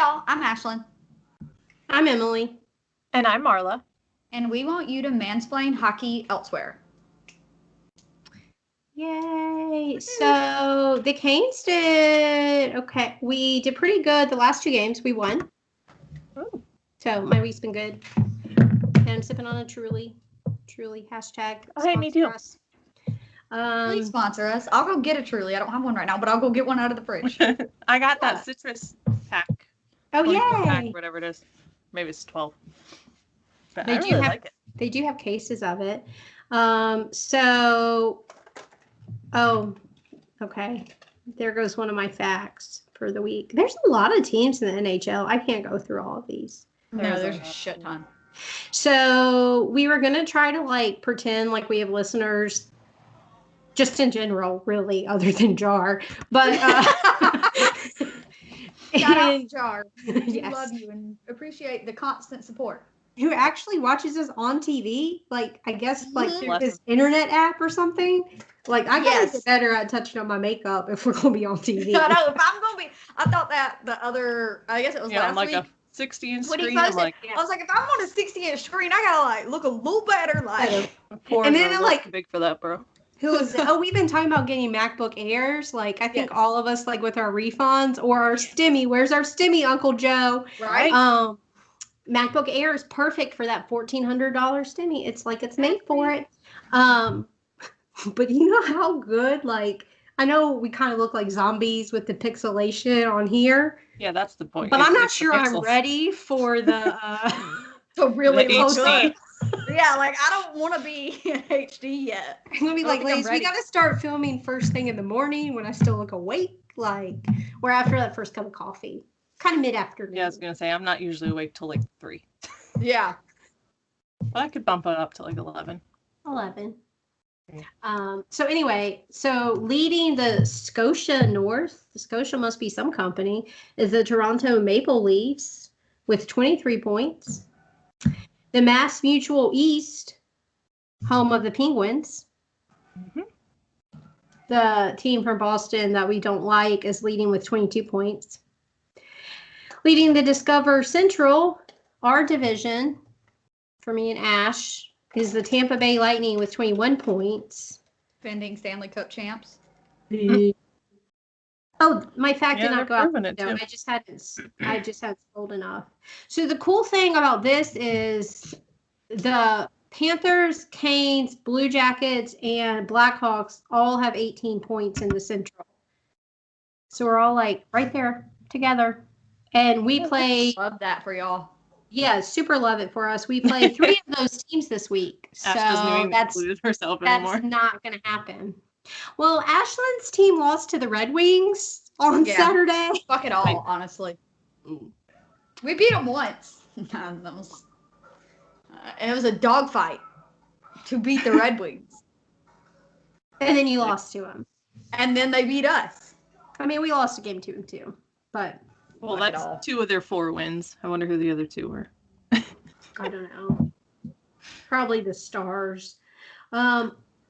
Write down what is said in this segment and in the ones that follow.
y'all, I'm Ashlyn. I'm Emily. And I'm Marla. And we want you to mansplain hockey elsewhere. Yay. So the Canes did okay. We did pretty good the last 2 games. We won. Ooh. So my week's been good. And I'm sipping on a Truly hashtag. Oh, hey, me too. Us. Please sponsor us. I'll go get a Truly. I don't have one right now, but I'll go get one out of the fridge. I got that citrus pack. Oh, yay. Pack, whatever it is. Maybe it's 12. But They I really like it. They do have cases of it. Okay. There goes one of my facts for the week. There's a lot of teams in the NHL. I can't go through all of these. No, there's a shit ton. So we were going to try to pretend like we have listeners just in general, really, other than Jar. But shout out Jar. We Yes. love you and appreciate the constant support. Who actually watches us on TV? I guess through Bless his internet app or something. I gotta get better at touching on my makeup if we're gonna be on TV. I know, if I'm gonna be, I thought that the other, I guess it was last week. A 60-inch When screen. he posted, I was like, if I'm on a 60-inch screen, I gotta look a little better. And then too big for that, bro. Who was it? Oh, we've been talking about getting MacBook Airs. I think all of us with our refunds or our Stimmy. Where's our Stimmy, Uncle Joe? Right. MacBook Air is perfect for that $1,400 Stimmy. It's it's made for it. But you know how good, I know we kind of look like zombies with the pixelation on here. Yeah, that's the point. But I'm not sure I'm ready for the so really the low HD. Yeah, I don't want to be in HD yet. I'm gonna be ladies, we gotta start filming first thing in the morning when I still look awake, or after that first cup of coffee, kind of mid-afternoon. Yeah, I was gonna say I'm not usually awake till 3. Yeah, but I could bump it up to 11. 11. So anyway, leading the Scotia North, the Scotia must be some company, is the Toronto Maple Leafs with 23 points. The Mass Mutual East, home of the Penguins. Mm-hmm. The team from Boston that we don't like is leading with 22 points. Leading the Discover Central, our division, for me and Ash, is the Tampa Bay Lightning with 21 points. Defending Stanley Cup champs. Oh, my fact did not go out. No, I just hadn't scrolled enough. So the cool thing about this is the Panthers, Canes, Blue Jackets, and Blackhawks all have 18 points in the Central. So we're all right there together. And we play. Love that for y'all. Yeah, super love it for us. We play 3 of those teams this week. So that's not going to happen. Well, Ashlyn's team lost to the Red Wings on Saturday. Fuck it all, honestly. We beat them once. It was a dogfight to beat the Red Wings. And then you lost to them. And then they beat us. I mean, we lost a game 2-2, but... Well, that's 2 of their 4 wins. I wonder who the other 2 were. I don't know. Probably the Stars.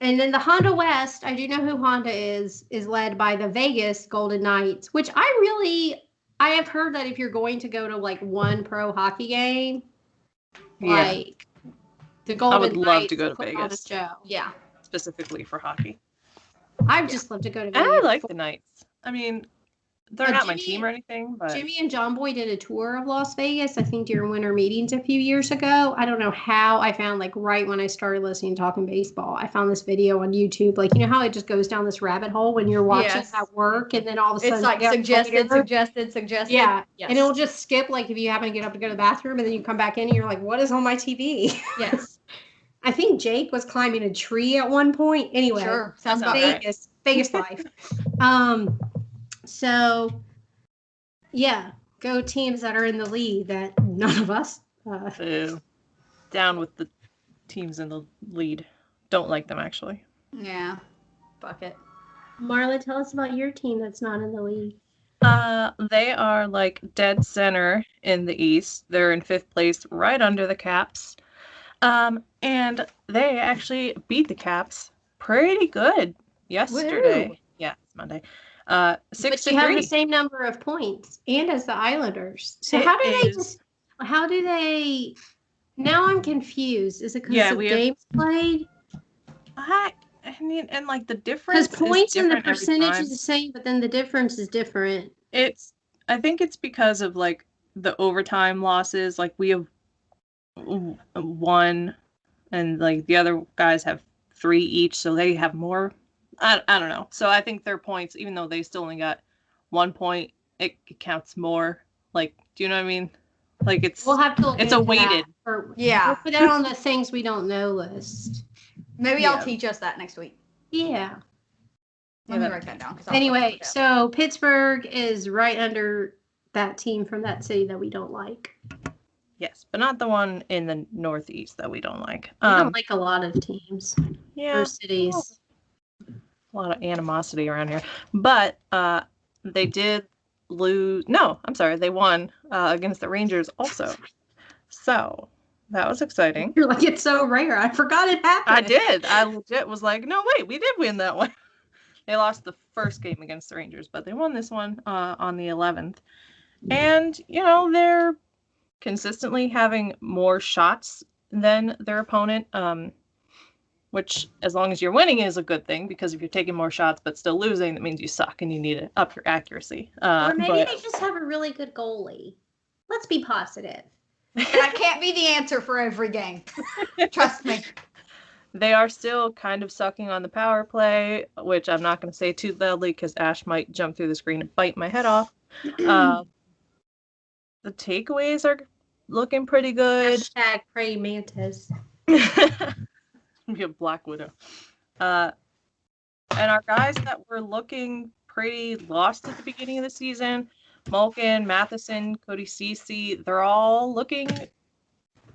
And then the Honda West, I do know who Honda is led by the Vegas Golden Knights, which I have heard that if you're going to go to one pro hockey game, the Golden Knights. I would love to go to Vegas. Yeah. Specifically for hockey. I'd just love to go to Vegas. And I like the Knights. I mean, they're not my team or anything, but Jimmy and John Boy did a tour of Las Vegas, I think during winter meetings a few years ago. I don't know how I found right when I started listening to Talking Baseball, I found this video on YouTube. You know how it just goes down this rabbit hole when you're watching at work and then all of a sudden it's suggested. Yeah. Yes. And it'll just skip if you happen to get up to go to the bathroom and then you come back in and you're like, what is on my TV? Yes. I think Jake was climbing a tree at one point. Anyway, sure. Sounds about Vegas, right. Vegas life. So, yeah, go teams that are in the lead that none of us. Down with the teams in the lead. Don't like them, actually. Yeah. Fuck it. Marla, tell us about your team that's not in the lead. They are dead center in the East. They're in 5th place, right under the Caps. And they actually beat the Caps pretty good yesterday. Woo. Yeah, it's Monday. 6 But to you have 3. the same number of points, and as the Islanders. So It how do they is- just? How do they? Now I'm confused. Is it because Yeah, of we have- games played? I mean, and like the Because difference points is and the different every percentage time. is the same, but then the difference is different. I think it's because of like the overtime losses. Like we have 1, and like the other guys have 3 each, so they have more. I don't know. So I think their points, even though they still only got 1 point, it counts more. Like, do you know what I mean? Like We'll have to look it's a into that, weighted. or Yeah. we'll put that on the things we don't know list. Maybe Yeah. I'll teach us that next week. Yeah. Let me write that down. Anyway, so Pittsburgh is right under that team from that city that we don't like. Yes, but not the one in the Northeast that we don't like. We don't like a lot of teams Yeah, or cities. a lot of animosity around here. But they did lose. No, I'm sorry, they won against the Rangers also. So that was exciting. You're like, it's so rare. I forgot it happened. I did. I legit was like, no, wait, we did win that one. They lost the first game against the Rangers, but they won this one on the 11th. And, you know, they're consistently having more shots than their opponent, which, as long as you're winning, is a good thing, because if you're taking more shots but still losing, that means you suck and you need to up your accuracy. Or maybe they just have a really good goalie. Let's be positive. That can't be the answer for every game. Trust me. They are still kind of sucking on the power play, which I'm not going to say too loudly because Ash might jump through the screen and bite my head off. The takeaways are looking pretty good. Hashtag pray mantis. Be a Black Widow. And our guys that were looking pretty lost at the beginning of the season, Malkin, Matheson, Cody Ceci, they're all looking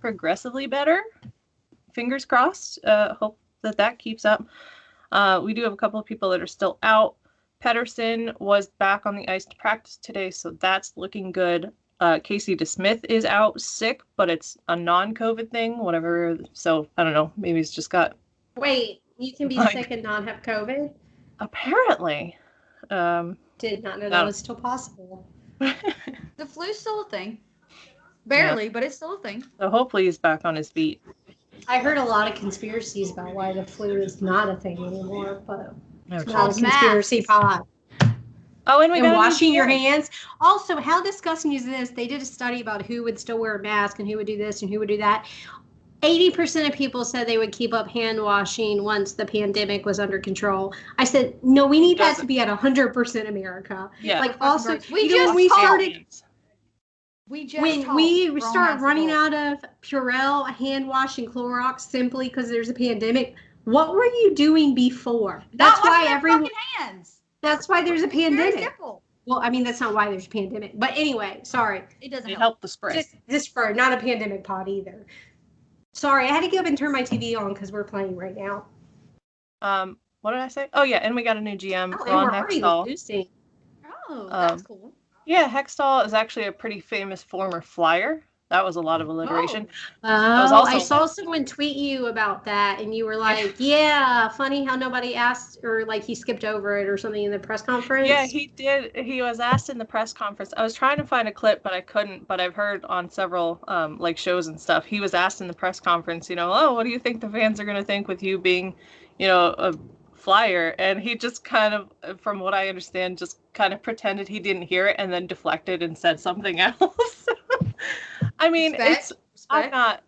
progressively better. Fingers crossed. Hope that keeps up. We do have a couple of people that are still out. Pedersen was back on the ice to practice today, so that's looking good. Casey DeSmith is out sick, but it's a non-COVID thing, whatever. So I don't know. Maybe he's just got. Wait, you can be sick and not have COVID? Apparently. Did not know that was still possible. The flu's still a thing. Barely, but it's still a thing. So hopefully he's back on his feet. I heard a lot of conspiracies about why the flu is not a thing anymore, but it's not a Called conspiracy pod. Oh, and we got washing your hands. Also, how disgusting is this? They did a study about who would still wear a mask and who would do this and who would do that. 80% of people said they would keep up hand washing once the pandemic was under control. I said, no, we need that to be at 100% America. Yeah. Like, also, we when we start running out of Purell, hand wash, and Clorox simply because there's a pandemic, what were you doing before? That's why everyone. Hands. That's why there's a pandemic. Very simple. Well, I mean, that's not why there's a pandemic. But anyway, sorry. It doesn't help the spread. This spread, not a pandemic pod either. Sorry, I had to get up and turn my TV on because we're playing right now. What did I say? Oh yeah, and we got a new GM, Oh, Ron and we're already Hextall. losing. Oh, that's cool. Yeah, Hextall is actually a pretty famous former Flyer. That was a lot of alliteration. Oh, I saw someone tweet you about that, and you were like, yeah, funny how nobody asked, or like he skipped over it or something in the press conference. Yeah, he did. He was asked in the press conference. I was trying to find a clip, but I couldn't. But I've heard on several like shows and stuff, he was asked in the press conference, you know, oh, what do you think the fans are going to think with you being, you know, a Flyer? And he just kind of, from what I understand, just kind of pretended he didn't hear it and then deflected and said something else. I mean, I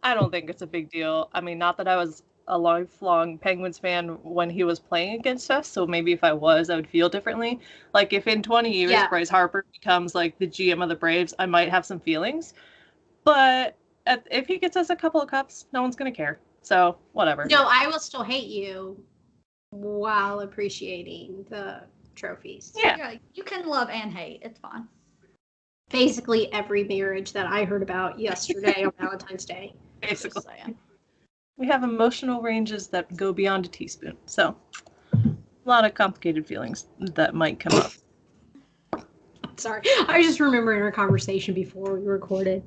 don't think it's a big deal. I mean, not that I was a lifelong Penguins fan when he was playing against us, so maybe if I was, I would feel differently. Like, if in 20 years Bryce Harper becomes, like, the GM of the Braves, I might have some feelings. But if he gets us a couple of cups, no one's going to care. So, whatever. No, I will still hate you while appreciating the trophies. Yeah, you can love and hate. It's fine. Basically every marriage that I heard about yesterday on Valentine's Day. Basically. We have emotional ranges that go beyond a teaspoon. So, a lot of complicated feelings that might come up. Sorry. I was just remembering our conversation before we recorded.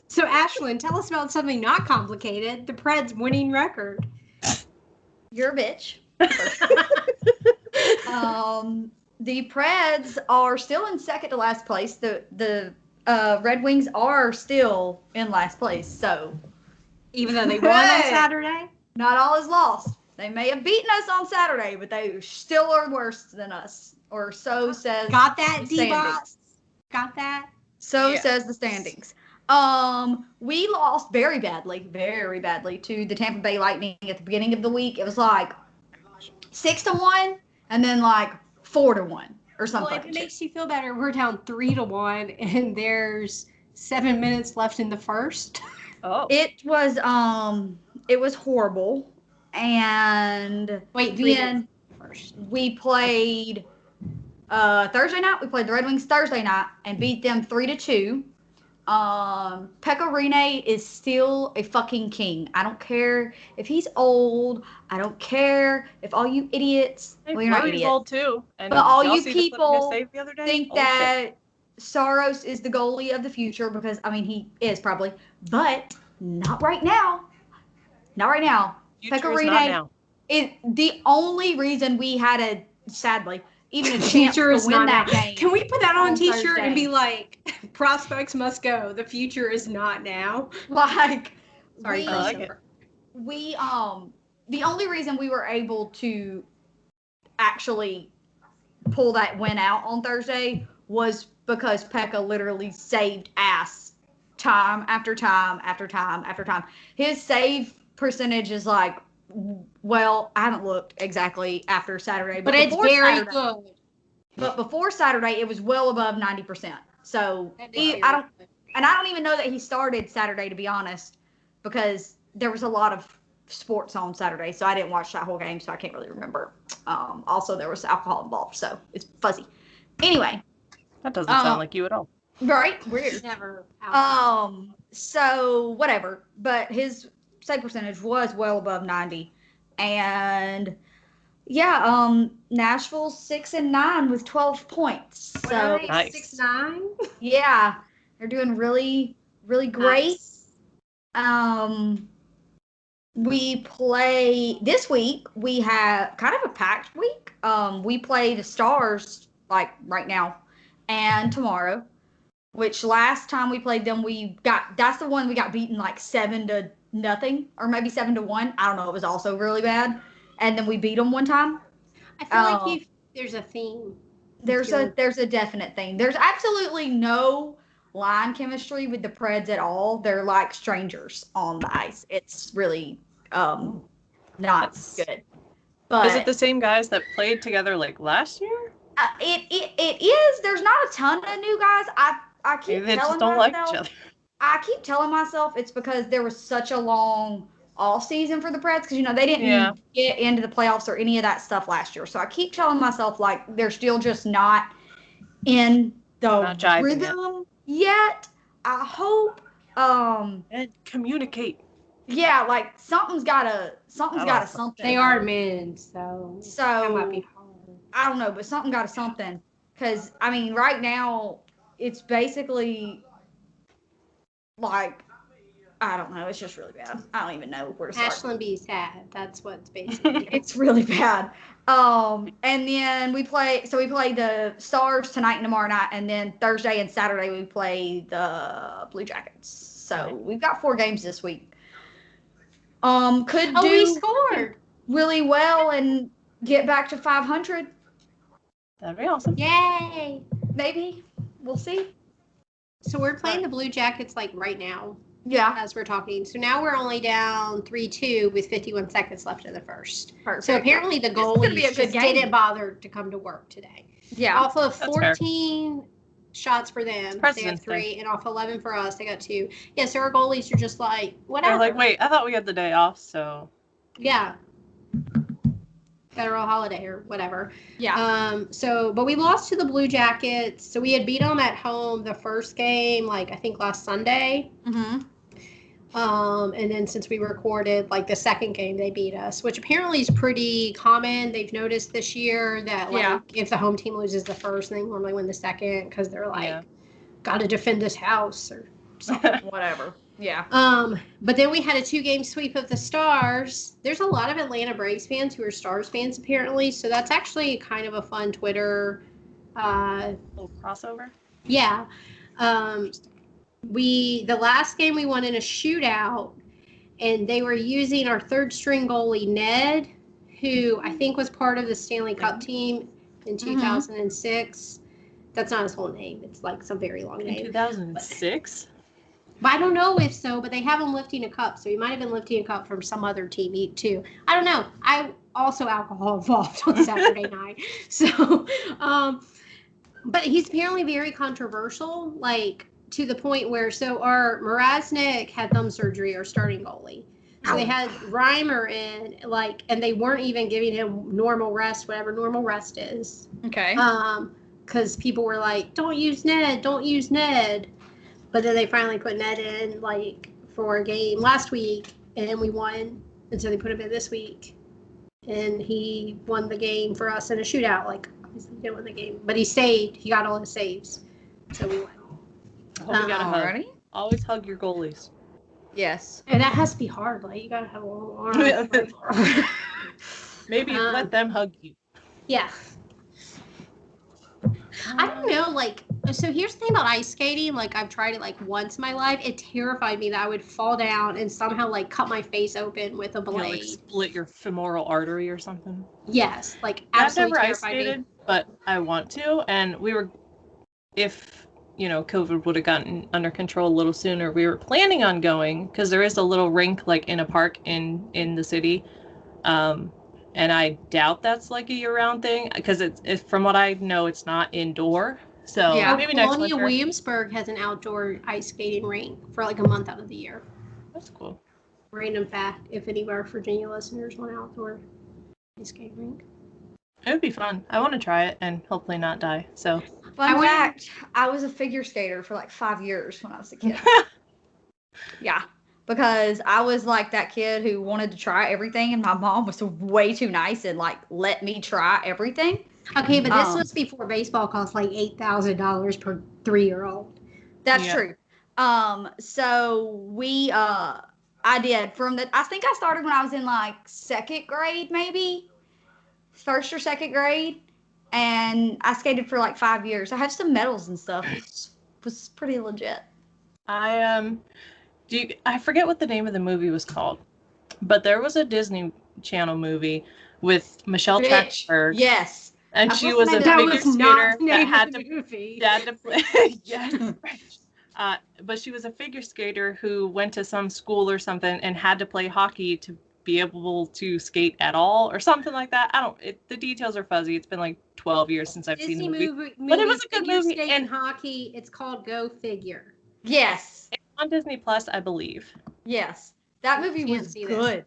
So, Ashlyn, tell us about something not complicated. The Preds winning record. You're a bitch. The Preds are still in second to last place. The Red Wings are still in last place. So even though they won on Saturday, not all is lost. They may have beaten us on Saturday, but they still are worse than us, or so says. Got that, D-Boss? Got that? So says the standings. We lost very badly to the Tampa Bay Lightning at the beginning of the week. It was like 6-1, and then like 4-1 or something. Well, if it makes you feel better, we're down 3-1, and there's 7 minutes left in the first. Oh, it was horrible. And then we played Thursday night. We played the Red Wings Thursday night and beat them 3-2. Pekka Rinne is still a fucking king. I don't care if he's old. I don't care if all you idiots. Well, you're not idiots. Old too. And but all you people think that Saros is the goalie of the future because I mean he is probably, but not right now. Not right now. Pekka Rinne is the only reason we had sadly even a chance to win that game. Can we put that on a t-shirt and be like, prospects must go. The future is not now. Like, sorry, we the only reason we were able to actually pull that win out on Thursday was because Pekka literally saved ass time after time after time after time. His save percentage is like, well, I haven't looked exactly after Saturday, but it's very good. But before Saturday, it was well above 90%. So I don't even know that he started Saturday, to be honest, because there was a lot of sports on Saturday, so I didn't watch that whole game, so I can't really remember. Also, there was alcohol involved, so it's fuzzy. Anyway, that doesn't sound like you at all. Right? Weird. Never. So whatever, but his save percentage was well above 90, and Nashville's 6-9 with 12 points. So nice. 6-9. Yeah, they're doing really, really great. Nice. We play this week. We have kind of a packed week. We play the Stars like right now and tomorrow. Which last time we played them, that's the one we got beaten like 7-0 or maybe 7-1. I don't know. It was also really bad. And then we beat them one time. I feel like there's a theme. There's a definite theme. There's absolutely no line chemistry with the Preds at all. They're like strangers on the ice. It's really not good. But is it the same guys that played together like last year? It is. There's not a ton of new guys. I keep they telling just don't myself, like each other. I keep telling myself it's because there was such a long off season for the Preds because they didn't get into the playoffs or any of that stuff last year. So I keep telling myself like they're still just not in the rhythm yet. I hope. And communicate. Yeah, like something's gotta something. They are men, so that might be hard. I don't know, but something got something. Because I mean, right now it's basically like, I don't know. It's just really bad. I don't even know where to start. Ashland be sad. That's what's basically. It's really bad. And then we play the Stars tonight and tomorrow night, and then Thursday and Saturday we play the Blue Jackets. So we've got 4 games this week. We scored really well and get back to 500. That'd be awesome. Yay! Maybe. We'll see. So we're playing the Blue Jackets like right now. Yeah. As we're talking. So now we're only down 3-2 with 51 seconds left in the first. Perfect. So apparently the goalies just didn't bother to come to work today. Yeah. Off of 14 shots for them, they have 3, and off 11 for us, they got 2. Yeah, so our goalies are just like, whatever. They're like, wait, I thought we had the day off, so. Yeah. Federal holiday or whatever. Yeah. But we lost to the Blue Jackets. So we had beat them at home the first game, like I think last Sunday. Mm-hmm. And then since we recorded like the second game, they beat us, which apparently is pretty common. They've noticed this year that like if the home team loses the first, they normally win the second because they're like, got to defend this house or something, whatever. Yeah. But then we had a 2-game sweep of the Stars. There's a lot of Atlanta Braves fans who are Stars fans apparently, so that's actually kind of a fun Twitter. Little crossover. Yeah. The last game we won in a shootout, and they were using our third string goalie Ned, who I think was part of the Stanley Cup team in 2006. That's not his whole name. It's like some very long name. In 2006? But I don't know if so, but they have him lifting a cup, so he might have been lifting a cup from some other team too. I don't know. I also alcohol involved on Saturday night. So, but he's apparently very controversial, like to the point where, so our Mraznik had thumb surgery, our starting goalie. So they had Reimer in, like, and they weren't even giving him normal rest, whatever normal rest is. Okay. Because people were like, don't use Ned, don't use Ned. But then they finally put Ned in, like, for a game last week, and we won. And so they put him in this week. And he won the game for us in a shootout. Like, obviously he didn't win the game. But he saved. He got all his saves. So we won. I hope you got a hug. Always hug your goalies. Yes. And that has to be hard. Like, you got to have a long arm. Maybe let them hug you. Yeah. I don't know, like, so here's the thing about ice skating. Like, I've tried it, like, once in my life. It terrified me that I would fall down and somehow, like, cut my face open with a blade. Like, split your femoral artery or something. Yes, like, absolutely I've never ice terrified skated, me. but I want to. And we were, if, you know, COVID would have gotten under control a little sooner, we were planning on going, because there is a little rink, like, in a park in the city. And I doubt that's like a year-round thing, because it's from what I know, it's not indoor. So Yeah. maybe next Colonia winter. Williamsburg has an outdoor ice skating rink for like a month out of the year. That's cool. Random fact: if any of our Virginia listeners want an outdoor ice skating rink, It would be fun. I want to try it and hopefully not die. So Fun fact: I was a figure skater for like 5 years when I was a kid. Yeah. Because I was like that kid who wanted to try everything, and my mom was way too nice and like let me try everything. okay, but this was before baseball cost like $8,000 per 3-year-old. That's true. So we, I did I think I started when I was in like second grade, maybe first or second grade, and I skated for like 5 years. I had some medals and stuff. It was pretty legit. I forget what the name of the movie was called, but there was a Disney Channel movie with Michelle Trachtenberg. Yes. And she was a figure skater that had to play. Yes. But she was a figure skater who went to some school or something and had to play hockey to be able to skate at all or something like that. The details are fuzzy. It's been like 12 years since I've seen the movie. But it was a good movie. And hockey, it's called Go Figure. Yes. It's on Disney Plus, I believe. Yes. That movie was good.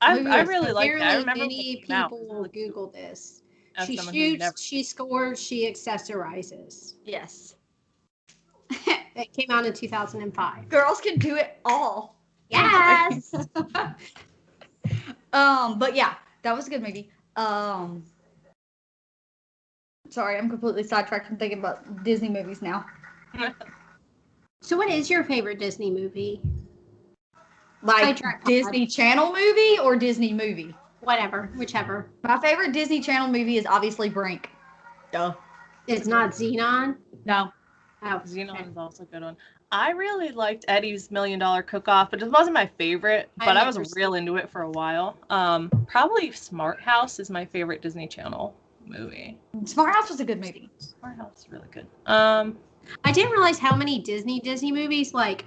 I really liked it. I remember many people Google this. She shoots, she scores, she accessorizes. Yes. It came out in 2005. Girls can do it all. Yes. But yeah, that was a good movie. Sorry, I'm completely sidetracked. I'm thinking about Disney movies now. So what is your favorite Disney movie? Like Disney Channel movie or Disney movie? Whatever, whichever. My favorite Disney Channel movie is obviously Brink. Duh. It's not Xenon? No. Oh, Xenon is also a good one. I really liked Eddie's $1 Million Cook-Off, but it wasn't my favorite. But I was real into it for a while. Probably Smart House is my favorite Disney Channel movie. Smart House was a good movie. Smart House is really good. I didn't realize how many Disney movies, like,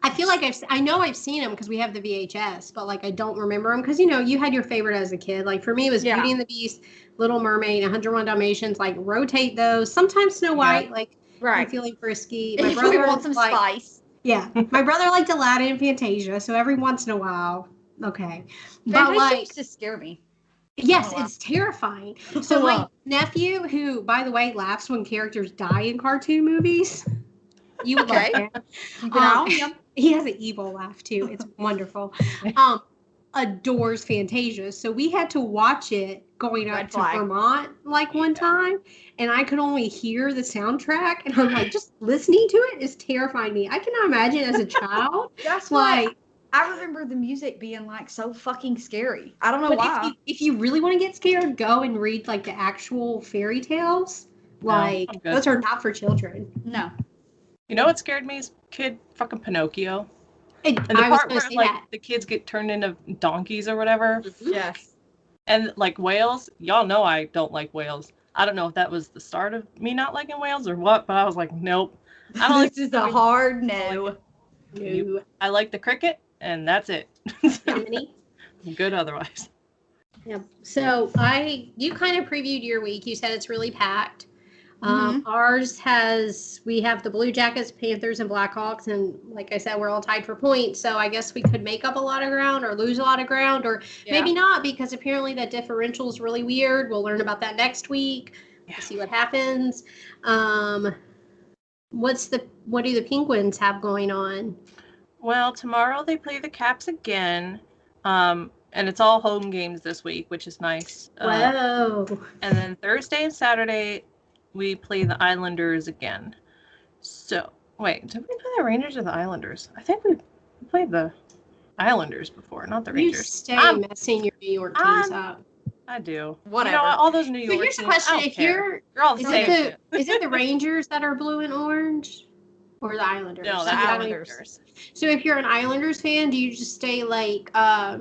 I feel like I know I've seen them because we have the VHS, but like I don't remember them because, you know, you had your favorite as a kid. Like for me, it was Beauty and the Beast, Little Mermaid, 101 Dalmatians. Like rotate those. Sometimes Snow White. Like I'm feeling frisky. My brother wants some spice. Yeah, my brother liked Aladdin and Fantasia, so every once in a while, okay. But like, used to scare me. Yes, it's terrifying. So my nephew, who by the way laughs when characters die in cartoon movies. You would like that. He has an evil laugh too. It's wonderful. Adores Fantasia. So we had to watch it going Red up flag. to Vermont like one time, and I could only hear the soundtrack, and I'm like, just listening to it is terrifying me. I cannot imagine as a child. That's like, why I remember the music being like so fucking scary. I don't know but why. if you really want to get scared, go and read like the actual fairy tales. Like, I'm good. those are not for children. No. You know what scared me as a kid? Fucking Pinocchio. And And the I was part going where to say like that. the kids get turned into donkeys or whatever. Yes. And like whales, y'all know I don't like whales. I don't know if that was the start of me not liking whales or what, but I was like, nope. I don't like This is a hard no. No. I like the cricket, and that's it. Jiminy. Good otherwise. Yep. So you kind of previewed your week. You said it's really packed. Mhm. We have the Blue Jackets, Panthers, and Blackhawks, and like I said, we're all tied for points. So I guess we could make up a lot of ground or lose a lot of ground, or maybe not, because apparently that differential is really weird. We'll learn about that next week. Yeah. We'll see what happens. What do the Penguins have going on? Well, tomorrow they play the Caps again. And it's all home games this week, which is nice. Whoa. And then Thursday and Saturday, we play the Islanders again. So, wait, did we play the Rangers or the Islanders? I think we played the Islanders before, not the Rangers. You stay messing your New York teams up. I do. Whatever. You know, all those New So York here's the teams, question: I don't if care. You're all the is same. it the Rangers that are blue and orange, or the Islanders? No, the the Islanders. Islanders. So if you're an Islanders fan, do you just stay like A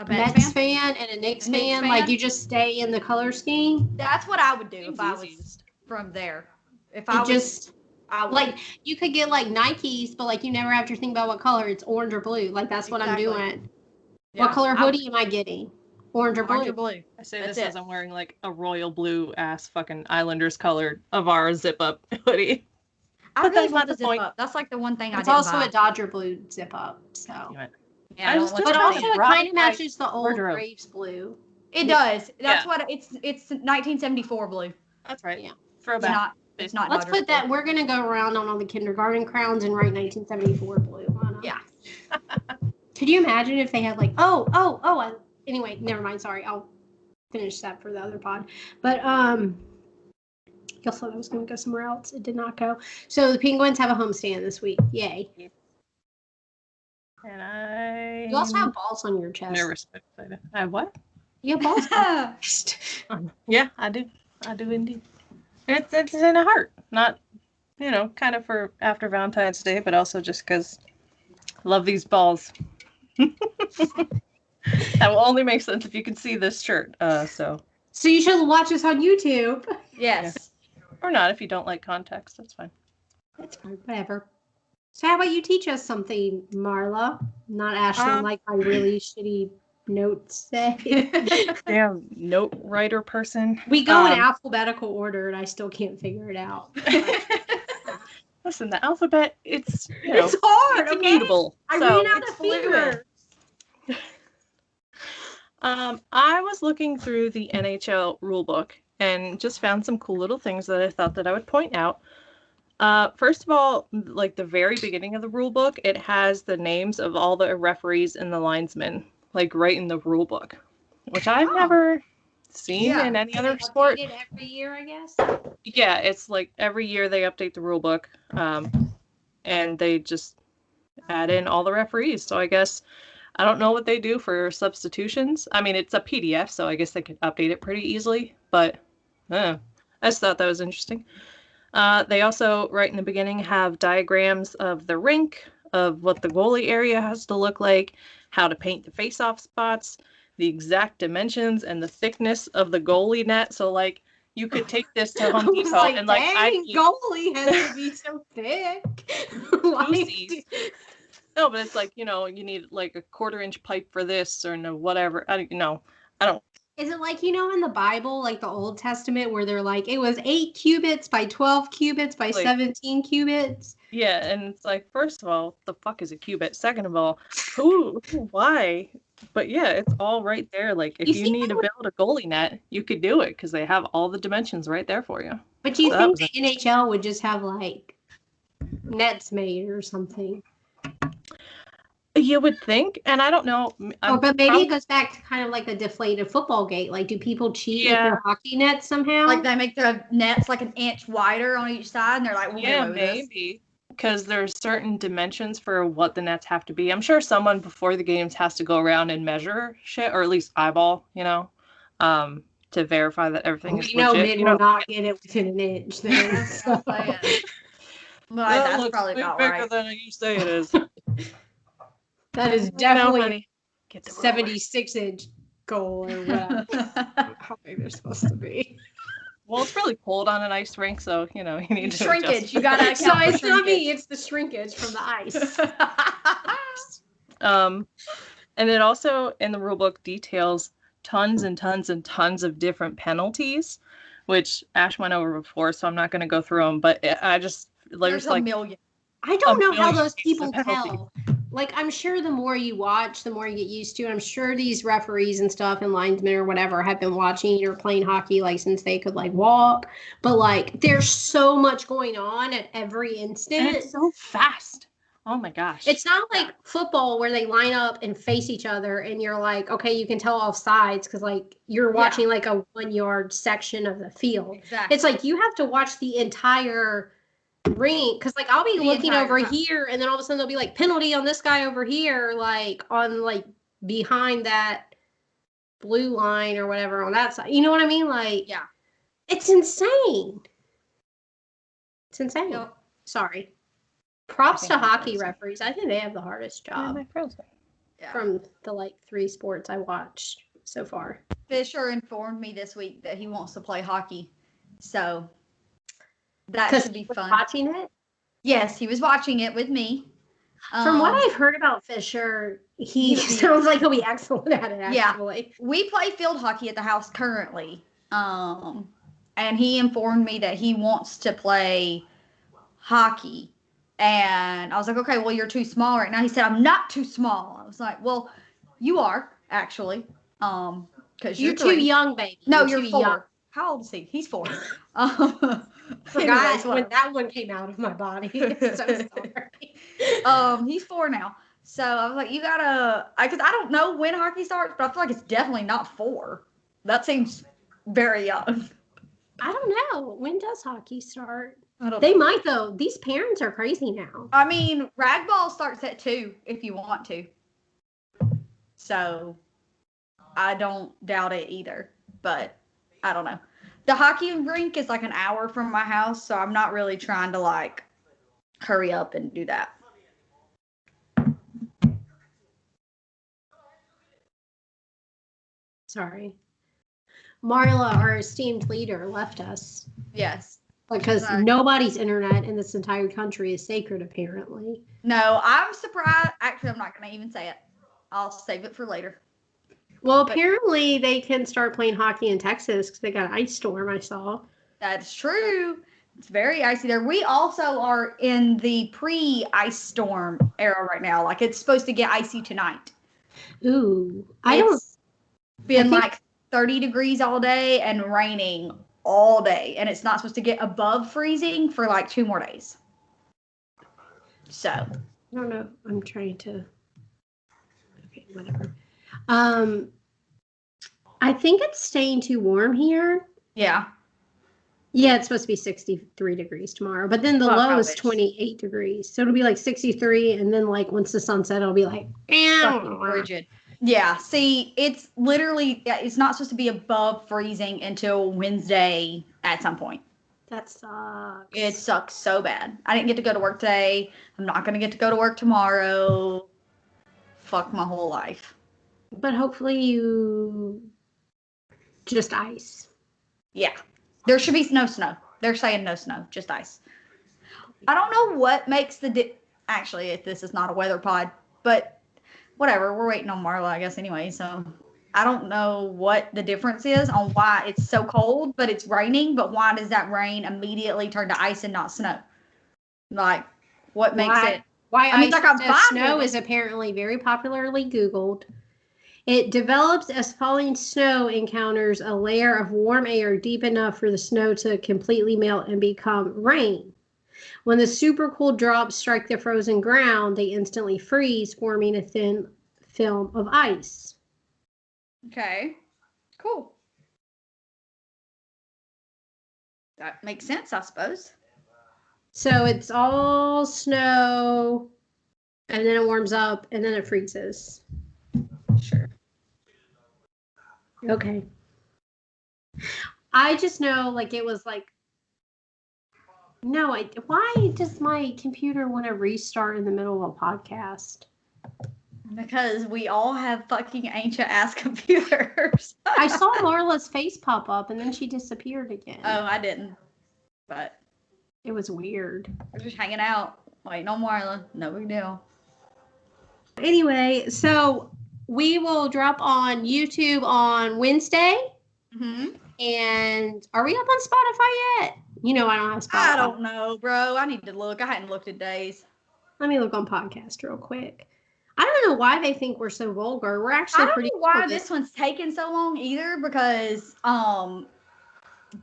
Mets fan and a Knicks A Knicks fan? fan? Like you just stay in the color scheme? That's what I would do if I was Easiest. from there. If You I was just I would. like you could get like Nikes, but like you never have to think about what color. It's orange or blue. Like that's what I'm Exactly. doing. Yeah, What color I would- hoodie am I getting? Orange or blue? Orange or blue. I say That's this it. as I'm wearing like a royal blue ass fucking Islanders colored Avara zip up hoodie. I But really that's want not the the zip point. up. That's like the one thing I It's didn't also buy. a Dodger blue zip up. So, Yeah, I I don't was want just but the also saying, it Robin kind of White matches the old Murderer. Braves blue. It does. That's Yeah. what it's 1974 blue. That's right. Yeah. It's Throwback. not it's not Let's Dodgers put that. blue. We're gonna go around on all the kindergarten crowns and write 1974 blue on them. Yeah. Could you imagine if they had like anyway, never mind. Sorry, I'll finish that for the other pod. But y'all thought I was gonna go somewhere else. It did not go. So the Penguins have a homestand this week. Yay! And I You also have balls on your chest. nervous but excited. I have what? You have balls on your chest. Yeah, I do. I do indeed. It's in a heart. Not kind of for after Valentine's Day, but also just because I love these balls. That will only make sense if you can see this shirt. So you should watch us on YouTube. Yes. or not if you don't like context. That's fine. It's fine, whatever. So how about you teach us something, Marla? Not Ashley, like my really shitty notes say. Damn note writer person. We go in alphabetical order, and I still can't figure it out. Listen, the alphabet, it's It's hard, it's okay? immutable. I so ran out it's of fluid. fingers. I was looking through the NHL rulebook and just found some cool little things that I thought that I would point out. First of all, like the very beginning of the rulebook, it has the names of all the referees and the linesmen, like right in the rulebook, which I've never seen in any other They sport. update it every year, I guess. Yeah, it's like every year they update the rulebook, and they just add in all the referees. So I guess I don't know what they do for substitutions. I mean, it's a PDF, so I guess they could update it pretty easily. But I just thought that was interesting. They also, right in the beginning, have diagrams of the rink, of what the goalie area has to look like, how to paint the face-off spots, the exact dimensions and the thickness of the goalie net. So, like, you could take this to Home Depot like, and, like, dang, goalie has to be so thick. Goosies. No, but it's like, you need like a 1/4-inch pipe for this or no whatever. I don't. Is it like, in the Bible, like the Old Testament, where they're like, it was 8 cubits by 12 cubits by 17 cubits? Yeah, and it's like, first of all, the fuck is a cubit? Second of all, why? But yeah, it's all right there. Like, if you need to build a goalie net, you could do it because they have all the dimensions right there for you. But do you think the NHL would just have like nets made or something? You would think, and I don't know. But maybe it goes back to kind of like a deflated football gate. Like, do people cheat with their hockey nets somehow? Like they make the nets like an inch wider on each side, and they're like, "We'll get away with maybe because there's certain dimensions for what the nets have to be. I'm sure someone before the games has to go around and measure shit, or at least eyeball, to verify that everything is legit. Men will not get it within an inch. Then, so. That's probably about bigger right. than you say it is. That is definitely a 76-inch goal or whatever. How big they're supposed to be. Well, it's really cold on an ice rink, so you need to shrinkage. You gotta so it's not me; it's the shrinkage from the ice. And it also in the rulebook details tons and tons and tons of different penalties, which Ash went over before, so I'm not going to go through them. But there's a million. I don't know how those people tell. Like, I'm sure the more you watch, the more you get used to it. I'm sure these referees and stuff and linesmen or whatever have been watching or playing hockey, like, since they could, like, walk. But, like, there's so much going on at every instant. And it's so fast. Oh, my gosh. It's not like football where they line up and face each other and you're like, okay, you can tell off sides because, like, you're watching, like, a 1-yard section of the field. Exactly. It's like you have to watch the entire rink because, like, I'll be looking over here and then all of a sudden there'll be like penalty on this guy over here, like on like behind that blue line or whatever on that side. You know what I mean? Like, yeah, it's insane. It's insane. Yep. Sorry. Props to hockey referees. I think they have the hardest job from the like 3 sports I watched so far. Fisher informed me this week that he wants to play hockey, so that should be fun. Watching it? Yes, he was watching it with me. From what I've heard about Fisher, he sounds like he'll be excellent at it, actually. Yeah. We play field hockey at the house currently. And he informed me that he wants to play hockey. And I was like, okay, well, you're too small right now. He said, I'm not too small. I was like, well, you are, actually. Because you're too young, baby. No, you're 4. Young. How old is he? He's 4. Forgot when that one came out of my body. So sorry. He's 4 now. So I was like, you gotta, because I don't know when hockey starts, but I feel like it's definitely not 4. That seems very young. I don't know. When does hockey start? They might, though. These parents are crazy now. I mean, ragdoll starts at 2 if you want to. So I don't doubt it either, but I don't know. The hockey rink is like an hour from my house, so I'm not really trying to like hurry up and do that. Sorry. Marla, our esteemed leader, left us. Yes. Because nobody's internet in this entire country is sacred, apparently. No, I'm surprised. Actually, I'm not going to even say it. I'll save it for later. Well, apparently they can start playing hockey in Texas because they got an ice storm, I saw. That's true. It's very icy there. We also are in the pre-ice storm era right now. Like, it's supposed to get icy tonight. Ooh. It's been like 30 degrees all day and raining all day. And it's not supposed to get above freezing for like 2 more days. So. I don't know. I'm trying to. Okay, whatever. I think it's staying too warm here. Yeah. Yeah, it's supposed to be 63 degrees tomorrow, but then the low is 28 degrees. So it'll be like 63, and then like once the sun set, it'll be like frigid. Yeah, see, it's literally, it's not supposed to be above freezing until Wednesday at some point. That sucks. It sucks so bad. I didn't get to go to work today. I'm not going to get to go to work tomorrow. Fuck my whole life. But hopefully you just ice. Yeah. There should be no snow. They're saying no snow, just ice. I don't know what makes the actually, if this is not a weather pod, but whatever. We're waiting on Marla, I guess, anyway. So I don't know what the difference is on why it's so cold, but it's raining. But why does that rain immediately turn to ice and not snow? Like, what makes it? Why I mean, like, snow is apparently very popularly Googled. It develops as falling snow encounters a layer of warm air deep enough for the snow to completely melt and become rain. When the supercooled drops strike the frozen ground, they instantly freeze, forming a thin film of ice. Okay. Cool. That makes sense, I suppose. So it's all snow, and then it warms up, and then it freezes. Sure. Okay. I just know, it was no, why does my computer want to restart in the middle of a podcast? Because we all have fucking ancient ass computers. I saw Marla's face pop up and then she disappeared again. Oh, I didn't. But it was weird. we're just hanging out, waiting on Marla. No big deal. Anyway, so we will drop on YouTube on Wednesday. Mm-hmm. And are we up on Spotify yet? You know I don't have Spotify. I don't know, bro. I need to look. I hadn't looked in days. Let me look on podcast real quick. I don't know why they think we're so vulgar. We're actually I don't pretty know why cool. this one's taken so long either, because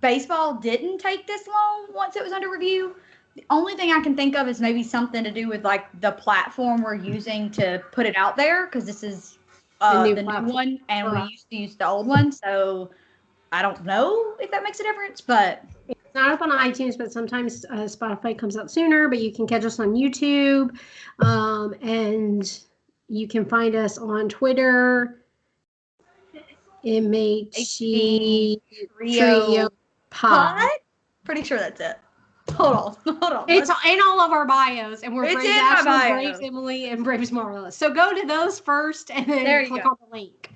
baseball didn't take this long once it was under review. The only thing I can think of is maybe something to do with the platform we're using to put it out there, because this is the new one, and we used to use the old one, so I don't know if that makes a difference, but it's not up on iTunes, but sometimes Spotify comes out sooner. But you can catch us on YouTube, and you can find us on Twitter. MHC Trio Pod. Pretty sure that's it. Hold on. It's in all of our bios, and we're It's Braves in my Ashley, bio. Braves Emily, and Braves Marla. So go to those first, and then click on the link.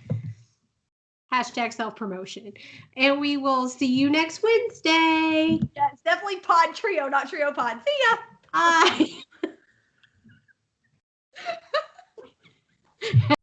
Hashtag self-promotion. And we will see you next Wednesday. Yeah, it's definitely Pod Trio, not Trio Pod. See ya. Bye.